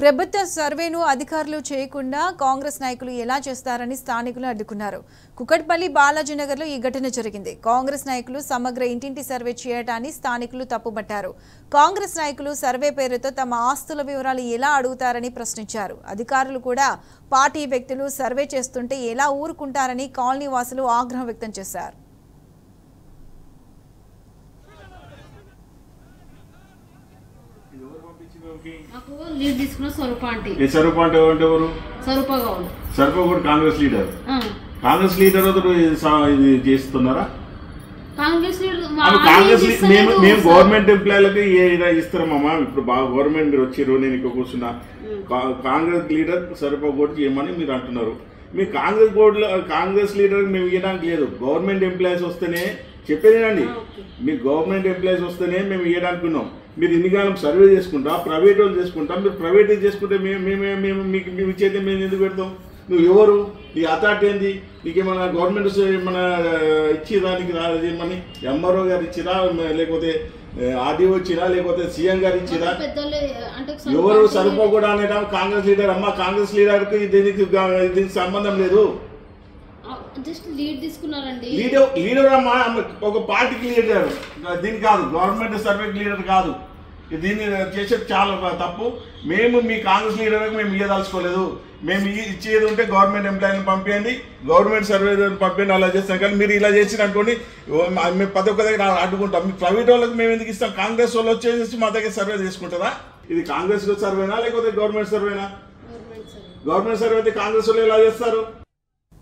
ప్రభుత్వ సర్వేను అధికారులు చేయకుండా కాంగ్రెస్ నాయకులు ఎలా చేస్తారని స్థానికులు అడ్డుకున్నారు. కుకట్పల్లి బాలాజీనగర్లో ఈ ఘటన జరిగింది. కాంగ్రెస్ నాయకులు సమగ్ర ఇంటింటి సర్వే చేయటాన్ని స్థానికులు తప్పుపట్టారు. కాంగ్రెస్ నాయకులు సర్వే పేరుతో తమ ఆస్తుల వివరాలు ఎలా అడుగుతారని ప్రశ్నించారు. అధికారులు కూడా పార్టీ వ్యక్తులు సర్వే చేస్తుంటే ఎలా ఊరుకుంటారని కాలనీ వాసులు ఆగ్రహం వ్యక్తం చేశారు. కాంగ్రెస్ లీడర్ చేస్తున్నారా? మేము గవర్నమెంట్ ఎంప్లాయీలకి ఇస్తారమ్మా. ఇప్పుడు బాగా గవర్నమెంట్ వచ్చారు, నేను ఇక్కడ కూర్చున్నా. కాంగ్రెస్ లీడర్ సరిపోకూడదు చేయమని మీరు అంటున్నారు. మీ కాంగ్రెస్ లీడర్ మేము ఇవ్వడానికి లేదు. గవర్నమెంట్ ఎంప్లాయీస్ వస్తేనే చెప్పేదేనండి. మీ గవర్నమెంట్ ఎంప్లాయీస్ వస్తేనే మేము ఇవ్వడానికి ఉన్నాం. మీరు ఇన్ని కాలం సర్వే చేసుకుంటా, ప్రైవేట్ వాళ్ళు చేసుకుంటాం. మీరు ప్రైవేట్ చేసుకుంటే మేము ఇచ్చేది మేము ఎందుకు పెడతాం? నువ్వు ఎవరు? నీ అథారిటీ ఏంది? నీకేమన్నా గవర్నమెంట్ మన ఇచ్చేదానికి రాదేమని ఎంఆర్ఓ గారు ఇచ్చిరా, లేకపోతే ఆర్డీఓ ఇచ్చిరా, లేకపోతే సీఎం గారు ఇచ్చిరా? ఎవరు సరిపోకూడదు అనేట కాంగ్రెస్ లీడర్ అమ్మ. కాంగ్రెస్ లీడర్కి దీనికి సంబంధం లేదు. లీడర్ అమ్మా, ఒక పార్టీకి లీడర్, దీని కాదు. గవర్నమెంట్ సర్వేకి లీడర్ కాదు. దీన్ని చేసేది చాలా తప్పు. మేము మీ కాంగ్రెస్ లీడర్కి మేము ఇవ్వదలుచుకోలేదు. మేము ఇచ్చేది ఉంటే గవర్నమెంట్ ఎంప్లాయీని పంపించండి, గవర్నమెంట్ సర్వే పంపించండి, అలా చేస్తాం. కానీ మీరు ఇలా చేసినట్టుకోండి, మేము ప్రతి ఒక్క దగ్గర అడ్డుకుంటాం. మీ ప్రైవేట్ వాళ్ళకి మేము ఎందుకు ఇస్తాం? కాంగ్రెస్ వాళ్ళు వచ్చేసి మా దగ్గర సర్వే చేసుకుంటారా? ఇది కాంగ్రెస్ సర్వేనా లేకపోతే గవర్నమెంట్ సర్వేనా? గవర్నమెంట్ సర్వే అయితే కాంగ్రెస్ వాళ్ళు ఎలా చేస్తారు?